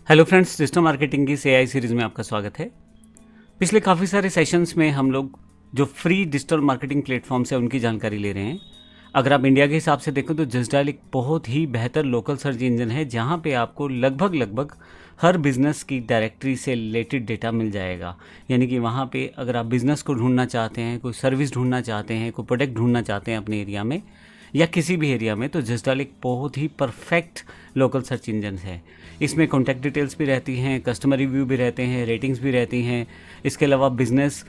Hello friends, digital marketing की AI series में आपका स्वागत है। पिछले काफ़ी सारे सेशंस में हम लोग जो फ्री डिजिटल मार्केटिंग प्लेटफॉर्म्स है उनकी जानकारी ले रहे हैं। अगर आप इंडिया के हिसाब से देखें तो जस्टडायल एक बहुत ही बेहतर लोकल सर्च इंजन है, जहां पे आपको लगभग हर बिज़नेस की डायरेक्टरी से रिलेटेड डेटा मिल जाएगा। यानी कि वहां पे अगर आप बिज़नेस को ढूंढना चाहते हैं, कोई सर्विस ढूंढना चाहते हैं, कोई प्रोडक्ट ढूंढना चाहते हैं अपने एरिया में या किसी भी एरिया में, तो जस्टडायल एक बहुत ही परफेक्ट लोकल सर्च इंजन है। इसमें कॉन्टैक्ट डिटेल्स भी रहती हैं, कस्टमर रिव्यू भी रहते हैं, रेटिंग्स भी रहती हैं। इसके अलावा बिज़नेस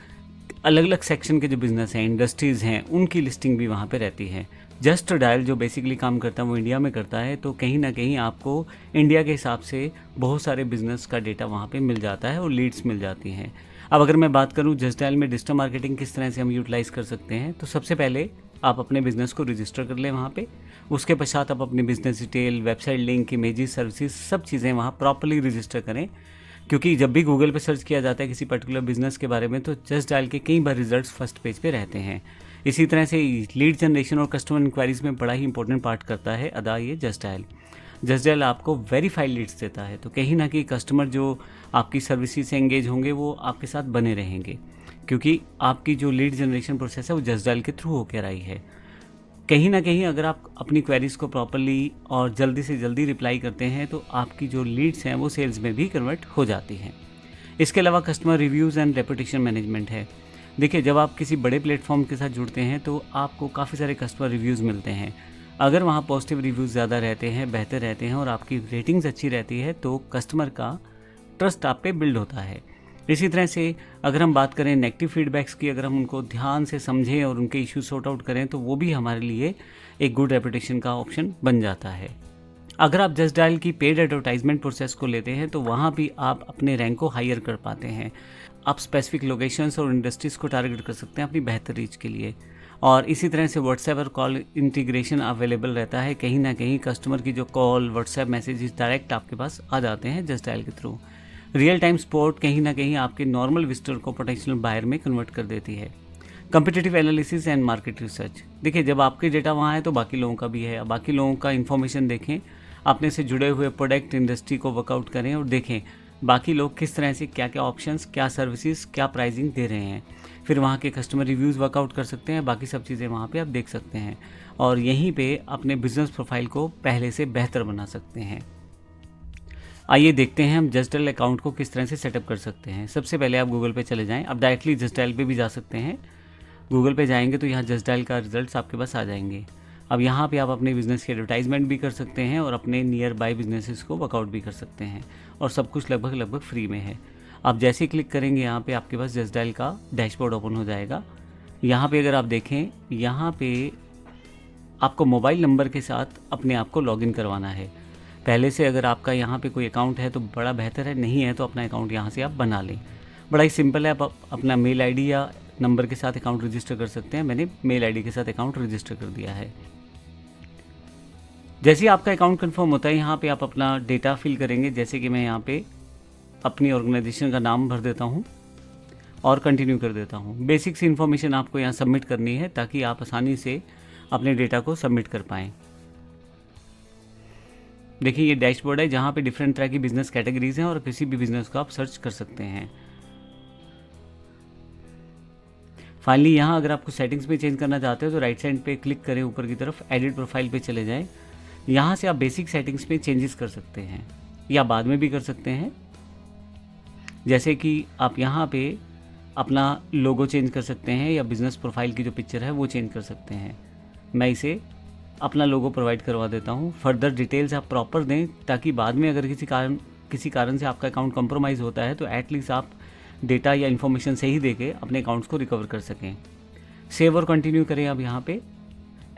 अलग अलग सेक्शन के जो बिज़नेस हैं, इंडस्ट्रीज़ हैं, उनकी लिस्टिंग भी वहाँ पे रहती है। जस्टडायल जो बेसिकली काम करता है वो इंडिया में करता है, तो कहीं ना कहीं आपको इंडिया के हिसाब से बहुत सारे बिज़नेस का डेटा वहाँ पे मिल जाता है और लीड्स मिल जाती हैं। अब अगर मैं बात करूँ जस्टडायल में डिजिटल मार्केटिंग किस तरह से हम यूटिलाइज़ कर सकते हैं, तो सबसे पहले आप अपने बिज़नेस को रजिस्टर कर लें वहाँ पे। उसके पश्चात आप अपनी business detail, website link, images, services सब चीज़ें वहाँ प्रॉपर्ली रजिस्टर करें। क्योंकि जब भी गूगल पे सर्च किया जाता है किसी पर्टिकुलर बिज़नेस के बारे में, तो जस्टडायल के कई बार रिजल्ट्स फर्स्ट पेज पे रहते हैं। इसी तरह से लीड जनरेशन और कस्टमर इंक्वायरीज़ में बड़ा ही इंपॉर्टेंट पार्ट करता है अदा ये जस्टडायल। जस्टडायल आपको वेरीफाइड लीड्स देता है, तो कहीं ना कहीं कस्टमर जो आपकी सर्विसेज से एंगेज होंगे वो आपके साथ बने रहेंगे, क्योंकि आपकी जो लीड जनरेशन प्रोसेस है वो जस्टडायल के थ्रू होकर आई है। कहीं ना कहीं अगर आप अपनी क्वेरीज़ को प्रॉपरली और जल्दी से जल्दी रिप्लाई करते हैं, तो आपकी जो लीड्स हैं वो सेल्स में भी कन्वर्ट हो जाती हैं। इसके अलावा customer reviews and reputation management है। देखिए, जब आप किसी बड़े प्लेटफॉर्म के साथ जुड़ते हैं तो आपको काफ़ी सारे कस्टमर रिव्यूज़ मिलते हैं। अगर वहाँ पॉजिटिव रिव्यूज़ ज़्यादा रहते हैं, बेहतर रहते हैं और आपकी रेटिंग्स अच्छी रहती है, तो कस्टमर का ट्रस्ट आप पे बिल्ड होता है। इसी तरह से अगर हम बात करें नेगेटिव फीडबैक्स की, अगर हम उनको ध्यान से समझें और उनके इश्यू सॉर्ट आउट करें, तो वो भी हमारे लिए एक गुड रेपुटेशन का ऑप्शन बन जाता है। अगर आप जस्टडायल की पेड एडवर्टाइजमेंट प्रोसेस को लेते हैं, तो वहाँ भी आप अपने रैंक को हायर कर पाते हैं। आप स्पेसिफिक लोकेशंस और इंडस्ट्रीज़ को टारगेट कर सकते हैं अपनी बेहतर रीच के लिए। और इसी तरह से व्हाट्सएप और कॉल इंटीग्रेशन अवेलेबल रहता है। कहीं ना कहीं कस्टमर की जो कॉल, व्हाट्सएप मैसेजेस डायरेक्ट आपके पास आ जाते हैं जस्टडायल के थ्रू। रियल टाइम सपोर्ट कहीं ना कहीं आपके नॉर्मल विजिटर को पोटेंशियल बायर में कन्वर्ट कर देती है। Competitive analysis and market research, देखिए जब आपके डेटा वहाँ है तो बाकी लोगों का भी है। बाकी लोगों का इन्फॉर्मेशन देखें, अपने से जुड़े हुए प्रोडक्ट इंडस्ट्री को वर्कआउट करें और देखें बाकी लोग किस तरह से क्या क्या ऑप्शंस, क्या सर्विसेज, क्या प्राइसिंग दे रहे हैं। फिर वहाँ के कस्टमर रिव्यूज़ वर्कआउट कर सकते हैं, बाकी सब चीज़ें वहाँ पे आप देख सकते हैं और यहीं पे अपने बिजनेस प्रोफाइल को पहले से बेहतर बना सकते हैं। आइए देखते हैं हम जस्टडायल अकाउंट को किस तरह से सेटअप कर सकते हैं। सबसे पहले आप गूगल पे चले जाएं। आप डायरेक्टली जस्टडायल पे भी जा सकते हैं। गूगल पे जाएंगे तो यहाँ जस्टडायल का रिजल्ट्स आपके पास आ जाएंगे। अब यहाँ पे आप अपने बिज़नेस की एडवर्टाइजमेंट भी कर सकते हैं और अपने नियर बाय बिजनेसेस को वर्कआउट भी कर सकते हैं और सब कुछ लगभग फ्री में है। आप जैसे ही क्लिक करेंगे यहाँ पे आपके पास जस्टडायल का डैशबोर्ड ओपन हो जाएगा। यहाँ पे अगर आप देखें, यहाँ पे आपको मोबाइल नंबर के साथ अपने आप को लॉगिन करवाना है। पहले से अगर आपका यहाँ पे कोई अकाउंट है तो बड़ा बेहतर है, नहीं है तो अपना अकाउंट यहाँ से आप बना लें। बड़ा ही सिंपल है। आप अपना मेल आईडी या नंबर के साथ अकाउंट रजिस्टर कर सकते हैं। मैंने मेल आईडी के साथ अकाउंट रजिस्टर कर दिया है। जैसे ही आपका अकाउंट कंफर्म होता है, यहाँ पे आप अपना डेटा फिल करेंगे। जैसे कि मैं यहाँ पे अपनी ऑर्गेनाइजेशन का नाम भर देता हूँ और कंटिन्यू कर देता हूँ। बेसिक सी इन्फॉर्मेशन आपको यहाँ सबमिट करनी है ताकि आप आसानी से अपने डेटा को सबमिट कर पाएँ। देखिए, ये डैशबोर्ड है जहाँ पे डिफरेंट तरह की बिजनेस कैटेगरीज हैं और किसी भी बिजनेस को आप सर्च कर सकते हैं। फाइनली यहाँ अगर आपको सेटिंग्स में चेंज करना चाहते हो तो राइट साइड पे क्लिक करें, ऊपर की तरफ एडिट प्रोफाइल पे चले जाएं। यहाँ से आप बेसिक सेटिंग्स में चेंजेस कर सकते हैं या बाद में भी कर सकते हैं। जैसे कि आप यहाँ पे अपना लोगो चेंज कर सकते हैं या बिजनेस प्रोफाइल की जो पिक्चर है वो चेंज कर सकते हैं। मैं इसे अपना लोगो प्रोवाइड करवा देता हूँ। फर्दर डिटेल्स आप प्रॉपर दें ताकि बाद में अगर किसी कारण से आपका अकाउंट कंप्रोमाइज़ होता है तो एटलीस्ट आप डेटा या इन्फॉर्मेशन सही देके अपने अकाउंट्स को रिकवर कर सकें। सेव और कंटिन्यू करें। अब यहाँ पे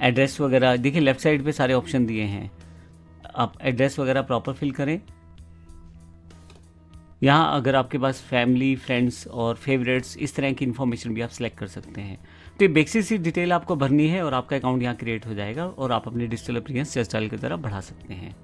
एड्रेस वगैरह देखिए, लेफ्ट साइड पे सारे ऑप्शन दिए हैं। आप एड्रेस वगैरह प्रॉपर फिल करें। यहाँ अगर आपके पास फैमिली, फ्रेंड्स और फेवरेट्स इस तरह की इन्फॉर्मेशन भी आप सिलेक्ट कर सकते हैं। तो ये बेसिक सी डिटेल आपको भरनी है और आपका अकाउंट यहाँ क्रिएट हो जाएगा और आप अपनी डिजिटल अपीयरेंस जस्टडायल की तरफ बढ़ा सकते हैं।